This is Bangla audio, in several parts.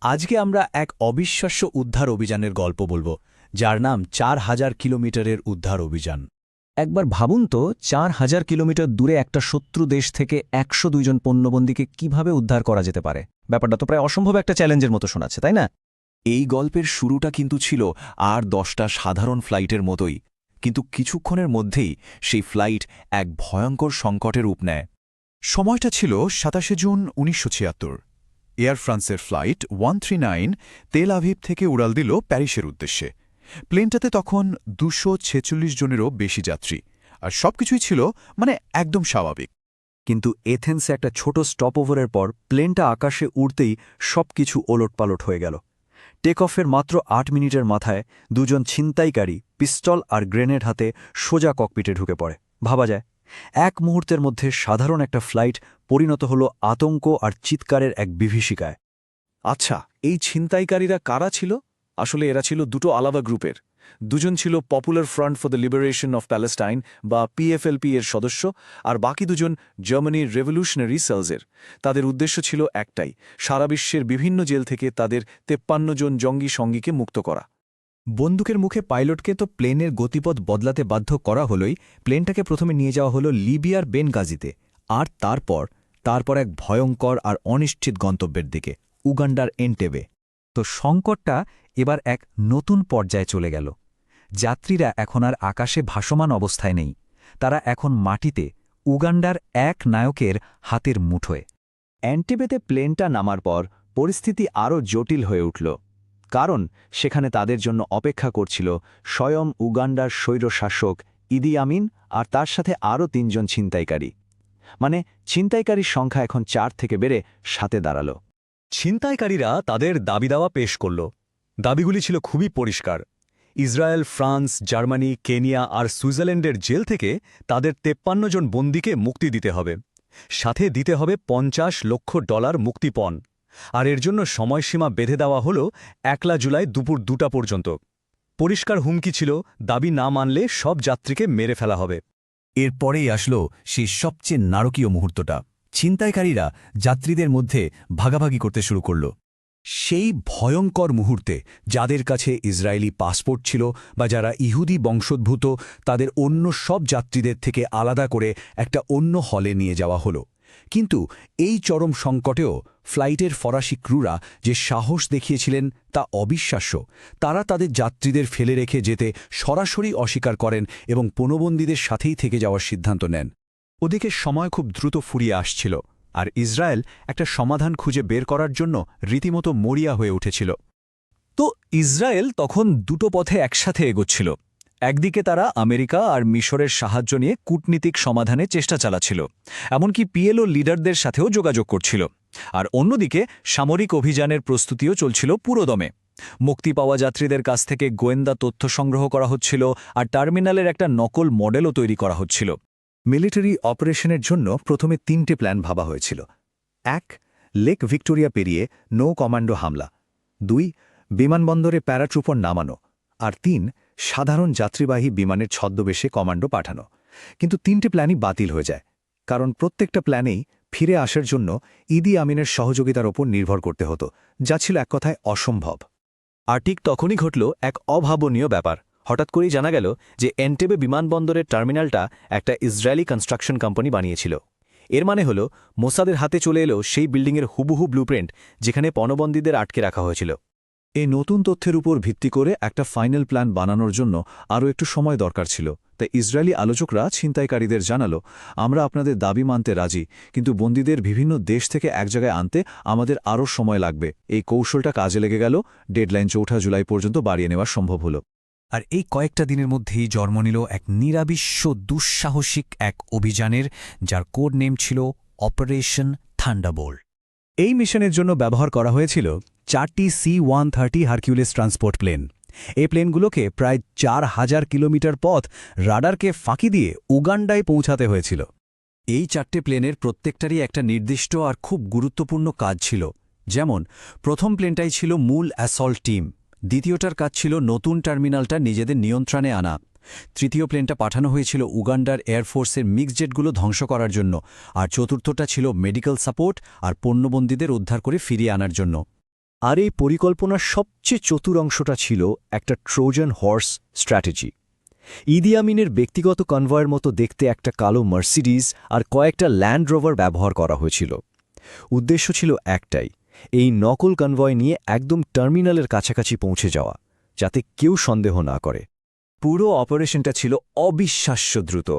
আজকে আমরা এক অবিশ্বাস্য উদ্ধার অভিযানের গল্প বলবো, যার নাম ৪,০০০ কিলোমিটারের উদ্ধার অভিযান। একবার ভাবুন তো ৪,০০০ কিলোমিটার দূরে একটা শত্রু দেশ থেকে ১০২ জন পণ্যবন্দীকে কিভাবে উদ্ধার করা যেতে পারে। ব্যাপারটা তো প্রায় অসম্ভব একটা চ্যালেঞ্জের মতো শোনাচ্ছে, তাই না? এই গল্পের শুরুটা কিন্তু ছিল আর ১০টা সাধারণ ফ্লাইটের মতোই, কিন্তু কিছুক্ষণের মধ্যেই সেই ফ্লাইট এক ভয়ঙ্কর সংকটের রূপ নেয়। সময়টা ছিল ২৭ জুন ১৯৭৬। এয়ার ফ্রান্সের ফ্লাইট 139 তেল আভিভ থেকে উড়াল দিল প্যারিসের উদ্দেশ্যে। প্লেনটাতে তখন ২৪৬ জনেরও বেশি যাত্রী, আর সবকিছুই ছিল একদম স্বাভাবিক। কিন্তু এথেন্সে একটা ছোট স্টপওভারের পর প্লেনটা আকাশে উড়তেই সবকিছু ওলটপালট হয়ে গেল। টেক অফের মাত্র ৮ মিনিটের মাথায় দুজন ছিনতাইকারী পিস্তল আর গ্রেনেড হাতে সোজা ককপিটে ঢুকে পড়ে। ভাবা যায়, এক মুহূর্তের মধ্যে সাধারণ একটা ফ্লাইট পরিণত হল আতঙ্ক আর চিৎকারের এক বিভীষিকায়। আচ্ছা, এই ছিনতাইকারীরা কারা ছিল? আসলে এরা ছিল দুটো আলাদা গ্রুপের। দুজন ছিল popular front for the liberation of Palestine বা পিএফএলপি এর সদস্য, আর বাকি দুজন জার্মানির রেভলিউশনারি সেলসের। তাদের উদ্দেশ্য ছিল একটাই, সারা বিশ্বের বিভিন্ন জেল থেকে তাদের ৫৩ জন জঙ্গি সঙ্গীকে মুক্ত করা। বন্দুকের মুখে পাইলটকে তো প্লেনের গতিপথ বদলাতে বাধ্য করা হলোই। প্লেনটাকে প্রথমে নিয়ে যাওয়া হলো লিবিয়ার বেনগাজিতে, আর তারপর এক ভয়ঙ্কর আর অনিশ্চিত গন্তব্যের দিকে, উগান্ডার এন্টেবে। তো সংকটটা এবার এক নতুন পর্যায়ে চলে গেল। যাত্রীরা এখন আর আকাশে ভাসমান অবস্থায় নেই, তারা এখন মাটিতে, উগান্ডার এক নায়কের হাতের মুঠোয়। অ্যান্টেবেতে প্লেনটা নামার পর পরিস্থিতি আরও জটিল হয়ে উঠল, কারণ সেখানে তাদের জন্য অপেক্ষা করছিল স্বয়ং উগান্ডার স্বৈরশাসক ইদি আমিন, আর তার সাথে আরও ৩ জন ছিনতাইকারী। ছিনতাইকারীর সংখ্যা এখন ৪ থেকে বেড়ে ৭-এ দাঁড়াল। ছিনতাইকারীরা তাদের দাবিদাওয়া পেশ করল। দাবিগুলি ছিল খুবই পরিষ্কার। ইসরায়েল, ফ্রান্স, জার্মানি, কেনিয়া আর সুইজারল্যান্ডের জেল থেকে তাদের ৫৩ জন বন্দীকে মুক্তি দিতে হবে, সাথে দিতে হবে $৫০ লক্ষ মুক্তিপণ, আর এর জন্য সময়সীমা বেঁধে দেওয়া হল ১ জুলাই দুপুর ২টা পর্যন্ত। পরিষ্কার হুমকি ছিল, দাবি না মানলে সব যাত্রীকে মেরে ফেলা হবে। এরপরেই আসলো সেই সবচেয়ে নারকীয় মুহূর্তটা। ছিনতাইকারীরা যাত্রীদের মধ্যে ভাগাভাগি করতে শুরু করল। সেই ভয়ঙ্কর মুহূর্তে যাদের কাছে ইসরায়েলি পাসপোর্ট ছিল বা যারা ইহুদি বংশোদ্ভূত, তাদের অন্য সব যাত্রীদের থেকে আলাদা করে একটা অন্য হলে নিয়ে যাওয়া হলো। কিন্তু এই চরম সংকটেও ফ্লাইটের ফরাসি ক্রুরা যে সাহস দেখিয়েছিলেন তা অবিশ্বাস্য। তারা তাদের যাত্রীদের ফেলে রেখে যেতে সরাসরি অস্বীকার করেন এবং পণবন্দীদের সাথেই থেকে যাওয়ার সিদ্ধান্ত নেন। ওদিকে সময় খুব দ্রুত ফুরিয়ে আসছিল, আর ইসরায়েল একটা সমাধান খুঁজে বের করার জন্য রীতিমতো মরিয়া হয়ে উঠেছিল। তো ইসরায়েল তখন দুটো পথে একসাথে এগোচ্ছিল। একদিকে তারা আমেরিকা আর মিশরের সাহায্য নিয়ে কূটনীতিক সমাধানের চেষ্টা চালাচ্ছিল, এমনকি পিএলও লিডারদের সাথেও যোগাযোগ করছিল। আর অন্যদিকে সামরিক অভিযানের প্রস্তুতিও চলছিল পুরোদমে। মুক্তি পাওয়া যাত্রীদের কাছ থেকে গোয়েন্দা তথ্য সংগ্রহ করা হচ্ছিল, আর টার্মিনালের একটা নকল মডেলও তৈরি করা হচ্ছিল। মিলিটারি অপারেশনের জন্য প্রথমে ৩টে প্ল্যান ভাবা হয়েছিল। ১. লেক ভিক্টোরিয়া পেরিয়ে নৌ কমান্ডো হামলা। ২. বিমানবন্দরে প্যারাট্রুপার নামানো। আর ৩. সাধারণ যাত্রীবাহী বিমানের ছদ্মবেশে কমান্ডো পাঠানো। কিন্তু ৩টে প্ল্যানই বাতিল হয়ে যায়, কারণ প্রত্যেকটা প্ল্যানেই ফিরে আসার জন্য ইদি আমিনের সহযোগিতার ওপর নির্ভর করতে হতো, যা ছিল এক কথায় অসম্ভব। আর ঠিক তখনই ঘটল এক অভাবনীয় ব্যাপার। হঠাৎ করেই জানা গেল যে এন্টেবে বিমানবন্দরের টার্মিনালটা একটা ইসরায়েলি কনস্ট্রাকশন কোম্পানি বানিয়েছিল। এর মানে হল মোসাদের হাতে চলে এলো সেই বিল্ডিংয়ের হুবহু ব্লুপ্রিন্ট, যেখানে পণবন্দীদের আটকে রাখা হয়েছিল। এই নতুন তথ্যের উপর ভিত্তি করে একটা ফাইনাল প্ল্যান বানানোর জন্য আরও একটু সময় দরকার ছিল। তাই ইসরায়েলি আলোচকরা ছিনতাইকারীদের জানালো, আমরা আপনাদের দাবি মানতে রাজি, কিন্তু বন্দীদের বিভিন্ন দেশ থেকে এক জায়গায় আনতে আমাদের আরও সময় লাগবে। এই কৌশলটা কাজে লেগে গেল। ডেডলাইন ৪ জুলাই পর্যন্ত বাড়িয়ে নেওয়া সম্ভব হল। আর এই কয়েকটা দিনের মধ্যেই জন্ম নিল এক নিরাবিশ্ব দুঃসাহসিক এক অভিযানের, যার কোড নেম ছিল অপারেশন থান্ডারবোল্ট। এই মিশনের জন্য ব্যবহার করা হয়েছিল 4টি C-130 হারকিউলিস ট্রান্সপোর্ট প্লেন। এই প্লেনগুলোকে প্রায় ৪,০০০ কিলোমিটার পথ রাডারকে ফাঁকি দিয়ে উগান্ডায় পৌঁছাতে হয়েছিল। এই 4টে প্লেনের প্রত্যেকটারই একটা নির্দিষ্ট আর খুব গুরুত্বপূর্ণ কাজ ছিল। যেমন প্রথম প্লেনটাই ছিল মূল অ্যাসল্ট টিম, দ্বিতীয়টার কাজ ছিল নতুন টার্মিনালটা নিজেদের নিয়ন্ত্রণে আনা, তৃতীয় প্লেনটা পাঠানো হয়েছিল উগান্ডার এয়ারফোর্সের মিক্সড জেটগুলো ধ্বংস করার জন্য, আর চতুর্থটা ছিল মেডিকেল সাপোর্ট আর পণ্যবন্দীদের উদ্ধার করে ফিরিয়ে আনার জন্য। আর এই পরিকল্পনার সবচেয়ে চতুর অংশটা ছিল একটা ট্রোজান হর্স স্ট্র্যাটেজি। ইদি আমিনের ব্যক্তিগত কনভয়ের মতো দেখতে একটা কালো মার্সিডিজ আর কয়েকটা ল্যান্ড রোভার ব্যবহার করা হয়েছিল। উদ্দেশ্য ছিল একটাই, এই নকল কনভয় নিয়ে একদম টার্মিনালের কাছাকাছি পৌঁছে যাওয়া, যাতে কেউ সন্দেহ না করে। পুরো অপারেশনটা ছিল অবিশ্বাস্য দ্রুত,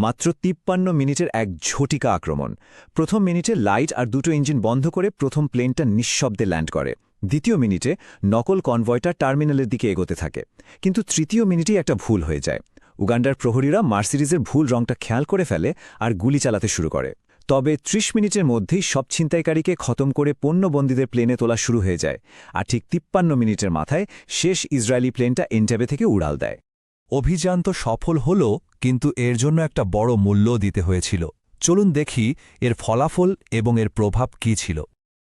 মাত্র 53 মিনিটের এক ঝটিকা আক্রমণ। প্রথম মিনিটে লাইট আর দুটো ইঞ্জিন বন্ধ করে প্রথম প্লেনটা নিঃশব্দে ল্যান্ড করে। দ্বিতীয় মিনিটে নকল কনভয়টা টার্মিনালের দিকে এগোতে থাকে, কিন্তু তৃতীয় মিনিটেই একটা ভুল হয়ে যায়। উগান্ডার প্রহরীরা মার্সিডিজের ভুল রংটা খেয়াল করে ফেলে আর গুলি চালাতে শুরু করে। তবে 30 মিনিটের মধ্যেই সব ছিনতাইকারীকে খতম করে পণ্যবন্দীদের প্লেনে তোলা শুরু হয়ে যায়, আর ঠিক 53 মিনিটের মাথায় শেষ ইসরায়েলি প্লেনটা এন্টেবে থেকে উড়াল দেয়। অভিযান তো সফল হল, কিন্তু এর জন্য একটা বড় মূল্য দিতে হয়েছিল। চলুন দেখি এর ফলাফল এবং এর প্রভাব কী ছিল।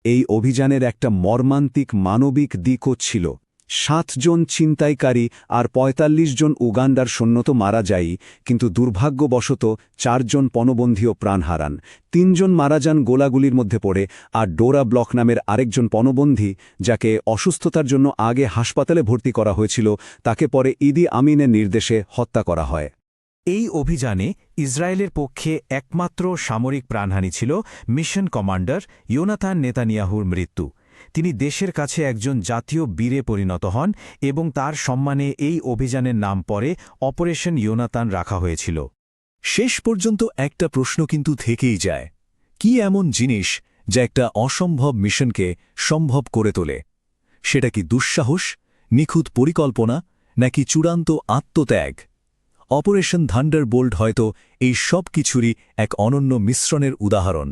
এই অভিযানের একটা মর্মান্তিক মানবিক দিকও ছিল। 7 জন ছিনতাইকারী আর ৪৫ জন উগান্ডার সৈন্য তো মারা যায়, কিন্তু দুর্ভাগ্যবশত 4 জন পণবন্দীও প্রাণ হারান। 3 জন মারা যান গোলাগুলির মধ্যে পড়ে, আর ডোরা ব্লক নামের আরেকজন পণবন্দী, যাকে অসুস্থতার জন্য আগে হাসপাতালে ভর্তি করা হয়েছিল, তাকে পরে ইদি আমিনের নির্দেশে হত্যা করা হয়। এই অভিযানে ইসরায়েলের পক্ষে একমাত্র সামরিক প্রাণহানি ছিল মিশন কমান্ডার ইয়োনাথান নেতানিয়াহুর মৃত্যু। তিনি দেশের কাছে একজন জাতীয় বীরে পরিণত হন এবং তার সম্মানে এই অভিযানের নাম পরে অপারেশন ইয়োনাতান রাখা হয়েছিল। শেষ পর্যন্ত একটা প্রশ্ন কিন্তু থেকেই যায়, কি এমন জিনিস যা একটা অসম্ভব মিশনকে সম্ভব করে তোলে? সেটা কি দুঃসাহস, নিখুঁত পরিকল্পনা, নাকি চূড়ান্ত আত্মত্যাগ? অপারেশন থান্ডারবোল্ট হয়তো এই সব কিছুরই এক অনন্য মিশ্রণের উদাহরণ।